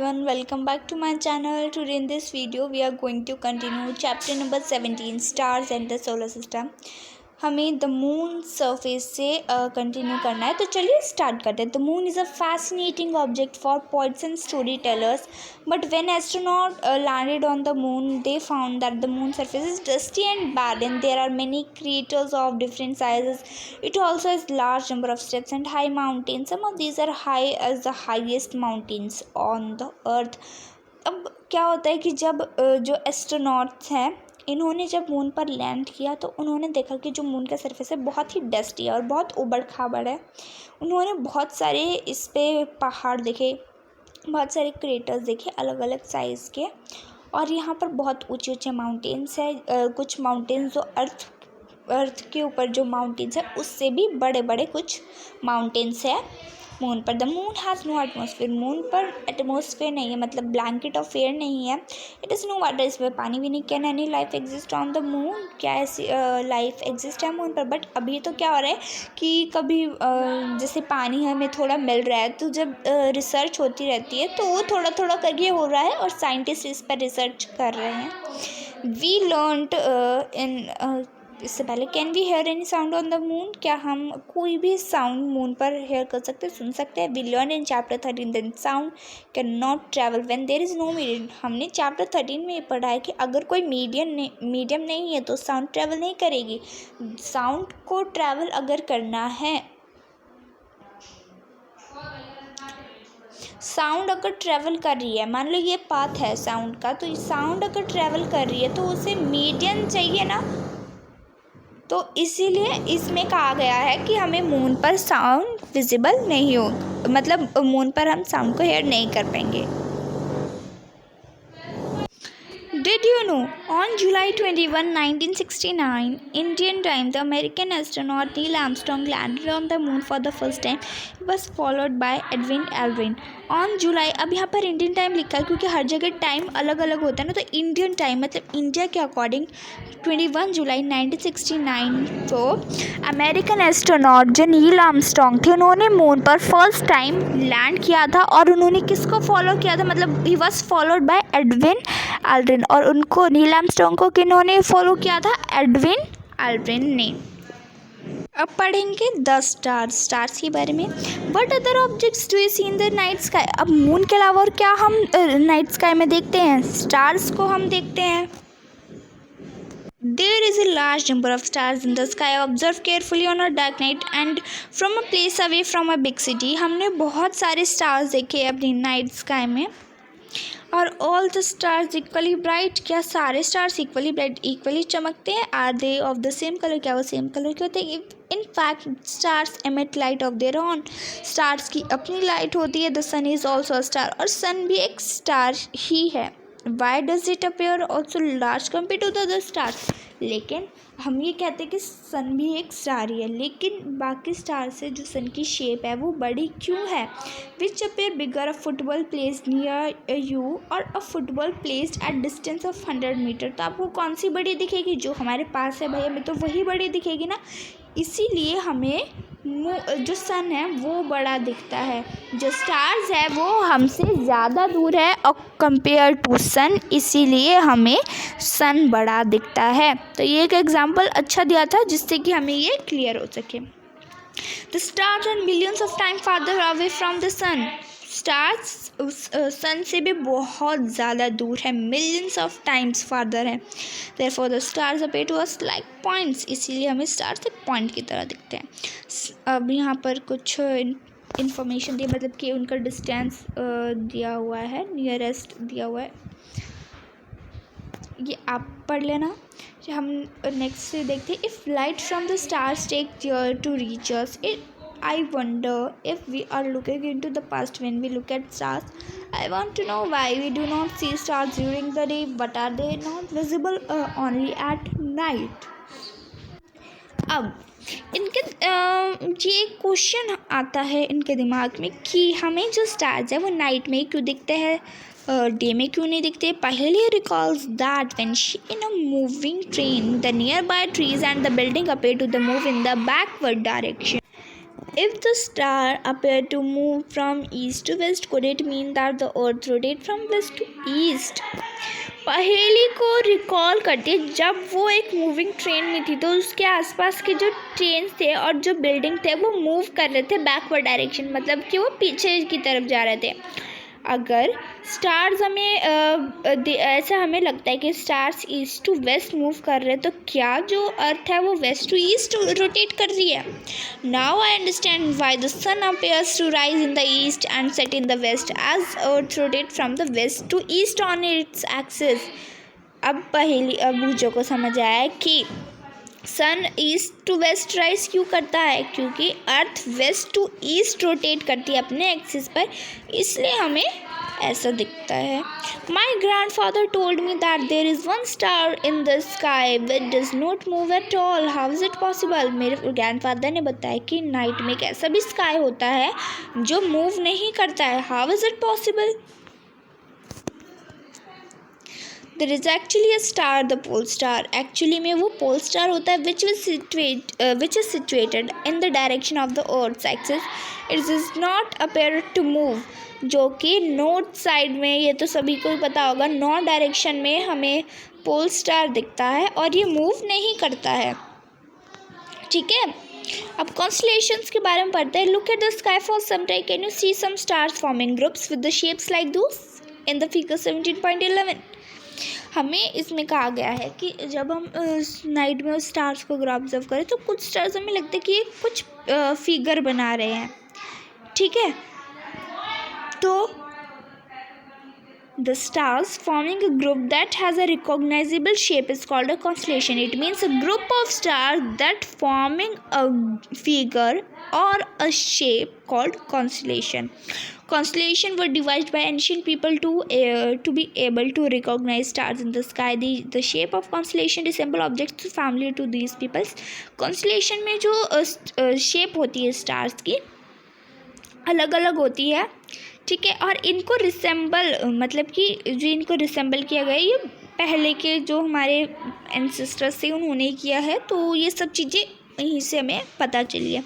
everyone, welcome back to my channel. Today in this video we are going to continue chapter number 17 stars and the solar system. हमें the moon surface से continue करना है, तो चलिए start करते हैं. The moon is a fascinating object for poets and storytellers, but when astronaut landed on the moon, they found that the moon surface is dusty and barren. There are many craters of different sizes. It also has large number of steps and high mountains. Some of these are high as the highest mountains on the earth. अब क्या होता है कि जब जो astronauts हैं, इन्होंने जब मून पर लैंड किया तो उन्होंने देखा कि जो मून का सरफेस है बहुत ही डस्टी है और बहुत उबड़ खाबड़ है. उन्होंने बहुत सारे इस पे पहाड़ देखे, बहुत सारे क्रेटर्स देखे अलग अलग साइज़ के, और यहाँ पर बहुत ऊंचे ऊंचे माउंटेन्स है. कुछ माउंटेन्स जो अर्थ के ऊपर जो माउंटेन्स है उससे भी बड़े बड़े कुछ माउंटेन्स है मून पर. The moon has no atmosphere. Moon पर एटमॉस्फेयर नहीं है, मतलब ब्लैंकेट ऑफ एयर नहीं है. It is no water. इसमें पानी भी नहीं. Can any life exist on the moon. क्या ऐसी लाइफ एग्जिस्ट है मून पर? बट अभी तो क्या हो रहा है कि कभी जैसे पानी हमें थोड़ा मिल रहा है, तो जब रिसर्च होती रहती है तो वो थोड़ा थोड़ा करके हो रहा है और साइंटिस्ट इस पर रिसर्च कर रहे हैं. वी लर्नड इन इससे पहले, can we hear any sound on the moon. क्या हम कोई भी साउंड मून पर हेयर कर सकते हैं, सुन सकते हैं. We learn in chapter 13 than sound can not travel when there is no medium. हमने चैप्टर 13 में ये पढ़ा है कि अगर कोई मीडियम नहीं है तो साउंड ट्रैवल नहीं करेगी. साउंड को ट्रैवल अगर करना है, साउंड अगर ट्रैवल कर रही है, मान लो ये पाथ है साउंड का, तो साउंड अगर ट्रैवल कर रही है तो उसे मीडियम चाहिए ना. तो इसीलिए इसमें कहा गया है कि हमें मून पर साउंड विजिबल नहीं हो, मतलब मून पर हम साउंड को हेयर नहीं कर पाएंगे. Did you know, on July 21, 1969, Indian time, the American astronaut Neil Armstrong landed on the moon for the first time. He was followed by Edwin Aldrin. On July, अब यहाँ पर Indian time लिखा है क्योंकि हर जगह टाइम अलग अलग होता है ना, तो इंडियन टाइम मतलब इंडिया के अकॉर्डिंग 21 जुलाई 1969 को अमेरिकन एस्ट्रोनॉट जो नील आर्मस्ट्रॉन्ग थे, उन्होंने मून पर फर्स्ट टाइम लैंड किया था. और उन्होंने किसको फॉलो किया था, मतलब he was followed by Edwin Aldrin. और उनको नील आर्मस्ट्रॉन्ग को किन्होंने फॉलो किया था, एडविन एल्ड्रिन ने. अब पढ़ेंगे द स्टार्स के बारे में. What other objects do you see in the night sky. अब मून के अलावा और क्या हम नाइट स्काई में देखते हैं, स्टार्स को हम देखते हैं. There is a large number of stars in the sky. Observe carefully on a dark night and from a place away from a big city. हमने बहुत सारे स्टार्स देखे अपनी नाइट स्काई में. और all the stars equally bright. क्या सारे stars equally bright, equally चमकते हैं. Are they of the same colour. क्या वो सेम कलर के होते हैं. In fact stars emit light of their own. Stars की अपनी लाइट होती है. The sun is also a star. और सन भी एक स्टार ही है. Why does it appear also large compare to the other stars. लेकिन हम ये कहते हैं कि सन भी एक स्टार ही है, लेकिन बाकी स्टार से जो सन की शेप है वो बड़ी क्यों है. Which appear bigger. A football placed near you और a football placed at distance of 100 metre. तो आपको कौन सी बड़ी दिखेगी, जो हमारे पास है भाई, हमें तो वही बड़ी दिखेगी ना. इसीलिए हमें जो सन है वो बड़ा दिखता है. जो स्टार्स है वो हमसे ज़्यादा दूर है और कंपेयर टू सन, इसीलिए हमें सन बड़ा दिखता है. तो ये एक एग्जांपल अच्छा दिया था जिससे कि हमें ये क्लियर हो सके. The stars are millions of time farther away from the sun. Stars sun से भी बहुत ज़्यादा दूर है, मिलियंस ऑफ टाइम्स फार्दर है. Therefore the stars appear to us like points. इसीलिए हमें स्टार्स एक पॉइंट की तरह दिखते हैं. अब यहाँ पर कुछ इन्फॉर्मेशन दी, मतलब कि उनका डिस्टेंस दिया हुआ है, नियरेस्ट दिया हुआ है, ये आप पढ़ लेना. हम नेक्स्ट से देखते हैं. If light from the stars take to reach us, I wonder if we are looking into the past when we look at stars. I want to know why we do not see stars during the day, but are they not visible only at night. अब इनके ये question आता है इनके दिमाग में कि हमें जो स्टार्स है वो नाइट में ही क्यों दिखते हैं, डे में क्यों नहीं दिखते. पहले recalls that when she in a moving train the nearby trees and the building appear to the move in the backward direction. If the star appeared to move from east to west, could it mean that the earth rotated from west to east? पहेली को recall करते जब वो एक moving train में थी तो उसके आसपास के जो ट्रेन थे और जो बिल्डिंग थे वो मूव कर रहे थे बैकवर्ड डायरेक्शन, मतलब कि वो पीछे की तरफ जा रहे थे। अगर स्टार्स ऐसा हमें लगता है कि stars east to west move कर रहे हैं, तो क्या जो अर्थ है वो वेस्ट टू ईस्ट रोटेट कर रही है? Now I understand why the sun appears to rise in the east and set in the west as earth rotate from the west to east on its axis. अब मुझे को समझ आया कि sun east to west rise क्यों करता है, क्योंकि earth west to east rotate करती है अपने एक्सिस पर, इसलिए हमें ऐसा दिखता है। My grand father told me that there is one star in the sky which does not move at all, how is it possible? मेरे ग्रैंड फादर ने बताया कि नाइट में एक ऐसा भी स्काई होता है जो मूव नहीं करता है, how is it possible? There is actually a star, the pole star. Actually में वो pole star होता है which is situated in the direction of the Earth's axis. It does not appear to move. जो कि north side में, ये तो सभी को ही पता होगा, नॉर्थ डायरेक्शन में हमें पोल स्टार दिखता है और ये मूव नहीं करता है। ठीक है, अब कॉन्स्टलेशंस के बारे में पढ़ते हैं। Look at the sky for some time, can you see some stars forming groups with the shapes like those in the figure 17.11। हमें इसमें कहा गया है कि जब हम नाइट में उस स्टार्स को अगर ऑब्जर्व करें तो कुछ स्टार्स हमें लगता है कि ये कुछ फिगर बना रहे हैं। ठीक है, तो the stars forming a group that has a recognizable shape is called a constellation. It means a group of stars that forming a figure or a shape called constellation. Constellation were devised by ancient people to be able to recognize stars in the sky. The shape of constellation resemble objects familiar to these peoples. Constellation में जो shape होती है stars की अलग अलग होती है। ठीक है, और इनको रिसेंबल, मतलब कि जो इनको रिसेंबल किया गया है ये पहले के जो हमारे एंसेस्टर्स थे उन्होंने किया है, तो ये सब चीज़ें यहीं से हमें पता चली है।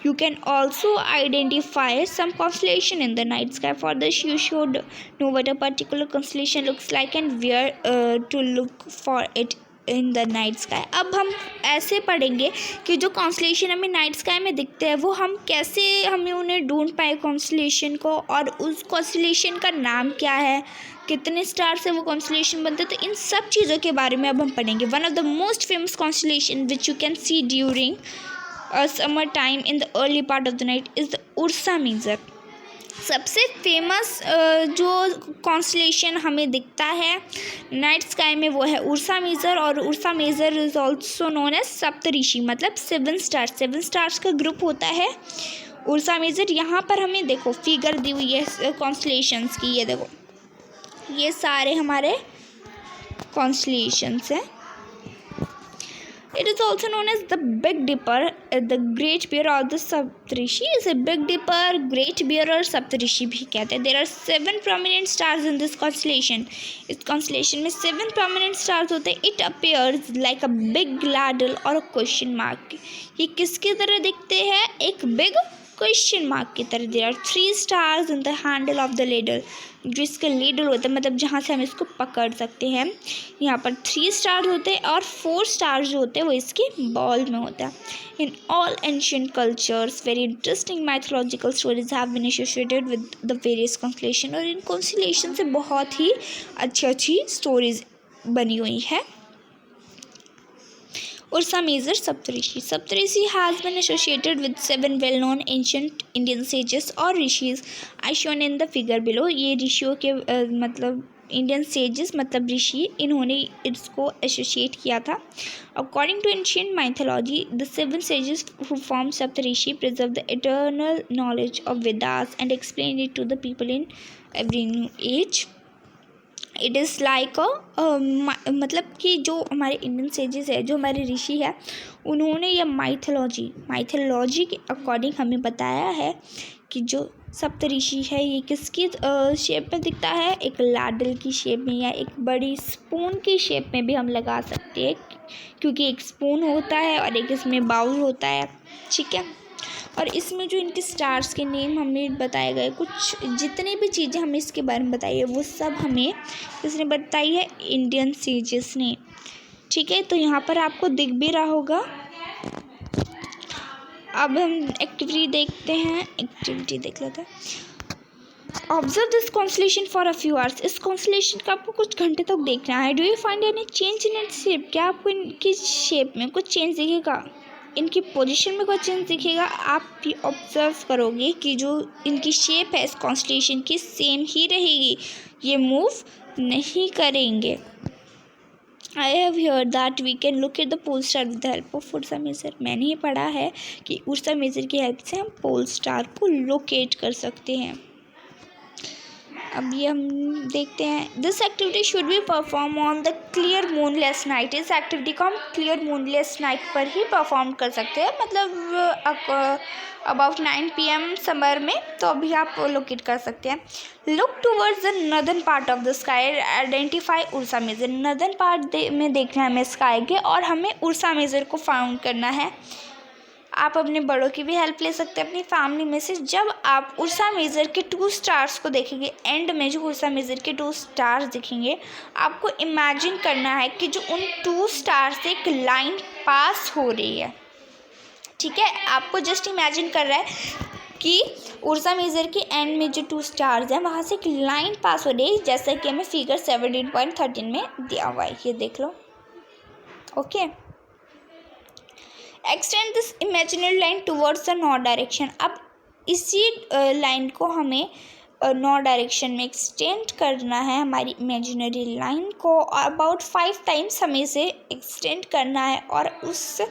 You can also identify some constellation in the night sky. For this you should know what a particular constellation looks like and where to look for it in the night sky. अब हम ऐसे पढ़ेंगे कि जो constellation हमें night sky में दिखते हैं वो हम कैसे हमें उन्हें ढूंढ पाए कॉन्स्टलेशन को, और उस कॉन्स्टलेशन का नाम क्या है, कितने स्टार से वो कॉन्स्टलेशन बनते हैं, तो इन सब चीज़ों के बारे में अब हम पढ़ेंगे। One of the most famous constellation which you can see during summer time in the early part of the night is the Ursa Major. सबसे फेमस जो कॉन्स्टलेशन हमें दिखता है नाइट स्काई में वो है उर्सा मेजर, और Ursa Major is also known as Saptarishi, मतलब 7 स्टार्स का ग्रुप होता है उर्सा मेजर। यहाँ पर हमें देखो फिगर दी हुई है कॉन्स्टलेशंस की, ये देखो ये सारे हमारे कॉन्स्टलेशंस हैं। It is also known as the Big Dipper, the Great Bear or the Saptarishi. इसे Big Dipper, Great Bear और Saptarishi भी कहते हैं। There are 7 prominent stars in this constellation. इस constellation में 7 prominent stars होते हैं। It appears like a big ladle or a question mark. ये किसकी तरह दिखते हैं? एक big question mark की तरह। There are 3 stars in the handle of the ladle. जो इसका लीडल होता है, मतलब जहाँ से हम इसको पकड़ सकते हैं, यहाँ पर 3 स्टार्स होते हैं और 4 स्टार्स जो होते हैं वो इसके बॉल में होता है। In all ancient cultures very interesting mythological stories have been associated with the various constellation. और इन कॉन्स्टलेशन से बहुत ही अच्छी स्टोरीज बनी हुई है। Ursa Major Saptarishi has been associated with 7 well-known ancient Indian sages or rishis as shown in the figure below. ये ऋषियों के मतलब इंडियन सेजेस मतलब ऋषि, इन्होंने इसको एसोसिएट किया था। According to ancient mythology the 7 sages who formed Saptarishi preserve the eternal knowledge of Vedas and explain it to the people in every new age. It is like मतलब कि जो हमारे Indian sages है, जो हमारे ऋषि है, उन्होंने ये माइथोलॉजी के अकॉर्डिंग हमें बताया है कि जो सप्तऋषि है ये किसकी शेप में दिखता है, एक लाडल की शेप में या एक बड़ी स्पून की शेप में भी हम लगा सकते हैं, क्योंकि एक स्पून होता है और एक इसमें बाउल होता है। ठीक है, और इसमें जो इनके स्टार्स के नेम हमें बताए गए, कुछ जितने भी चीज़ें हमें इसके बारे में बताई है वो सब हमें किसने बताई है, इंडियन सेजेस ने। ठीक है, तो यहाँ पर आपको दिख भी रहा होगा। अब हम एक्टिविटी देखते हैं, एक्टिविटी देख लेते हैं। Observe this constellation for a few hours. इस कॉन्स्टलेशन का आपको कुछ घंटे तक देखना है। Do you find any change in its shape? क्या आपको इनकी शेप में कुछ चेंज दिखेगा, इनकी पोजीशन में कोई चेंज दिखेगा? आप भी ऑब्जर्व करोगे कि जो इनकी शेप है इस कॉन्स्टलेशन की सेम ही रहेगी, ये मूव नहीं करेंगे। I have heard that we can locate the pole star with the help of Ursa Major। मैंने ये पढ़ा है कि उर्सा मेजर की हेल्प से हम पोल स्टार को लोकेट कर सकते हैं। अब ये हम देखते हैं। This activity should be perform on the clear moonless night. इस एक्टिविटी को हम क्लियर मूनलेस नाइट पर ही परफॉर्म कर सकते हैं, मतलब अबाउट 9 PM समर में, तो अभी आप लोकेट कर सकते हैं। Look towards the northern part of the sky, identify Ursa Major. Northern part में देखना है हमें स्काई के, और हमें उर्सा मेजर को फाउंड करना है। आप अपने बड़ों की भी हेल्प ले सकते हैं, अपनी फैमिली में से। जब आप उर्सा मेजर के 2 स्टार्स को देखेंगे, एंड में जो उर्सा मेजर के 2 स्टार्स दिखेंगे, आपको इमेजिन करना है कि जो उन 2 स्टार से एक लाइन पास हो रही है। ठीक है, आपको जस्ट इमेजिन कर रहा है कि उर्सा मेजर के एंड में जो 2 स्टार्स हैं वहाँ से एक लाइन पास हो रही है, जैसा कि हमें फिगर 17.13 में दिया हुआ है। ये देख लो। Okay, extend this imaginary line towards the north direction. अब इसी लाइन को हमें नॉर्थ डायरेक्शन में एक्सटेंड करना है, हमारी इमेजिनरी लाइन को अबाउट 5 टाइम्स हमें इसे एक्सटेंड करना है, और उस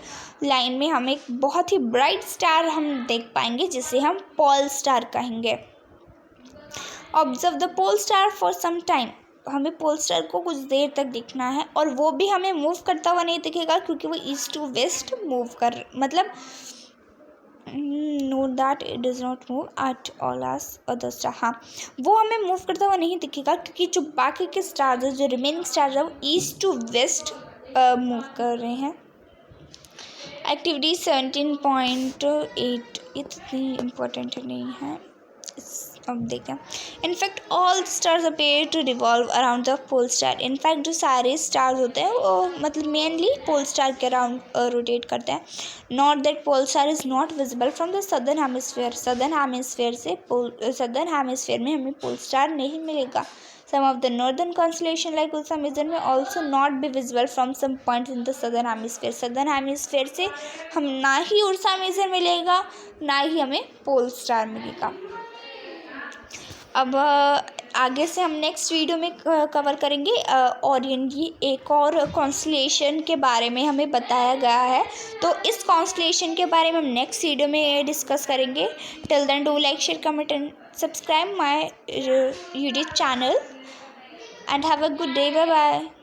लाइन में हम एक बहुत ही ब्राइट स्टार हम देख पाएंगे, जिसे हम पोल स्टार कहेंगे। Observe the pole star for some time. हमें पोल स्टार को कुछ देर तक देखना है, और वो भी हमें मूव करता हुआ नहीं दिखेगा, क्योंकि वो ईस्ट टू वेस्ट मूव कर, मतलब note that it does not move at all as other star. हाँ, वो हमें मूव करता हुआ नहीं दिखेगा, क्योंकि जो बाकी के स्टार्स हैं, जो रिमेनिंग स्टार्स हैं, वो ईस्ट टू वेस्ट मूव कर रहे हैं। एक्टिविटी 17.8 इतनी इम्पोर्टेंट नहीं है। अब देखें, in fact all stars appear to revolve around the pole star. In fact जो सारे स्टार्स होते हैं वो मतलब मेनली पोल स्टार के अराउंड रोटेट करते हैं। Not that pole star is not visible from the southern hemisphere. Southern hemisphere में हमें पोल स्टार नहीं मिलेगा। Some of the northern constellation like Ursa Major may also not be visible from some points in the southern hemisphere। southern hemisphere से हम ना ही Ursa major मिलेगा, ना ही हमें पोल स्टार मिलेगा। अब आगे से हम नेक्स्ट वीडियो में कवर करेंगे ओरियन की एक और कॉन्स्टलेशन के बारे में हमें बताया गया है, तो इस कॉन्स्टलेशन के बारे में हम नेक्स्ट वीडियो में डिस्कस करेंगे। Till then do like, share, comment and subscribe my YouTube channel and have a good day. Bye bye.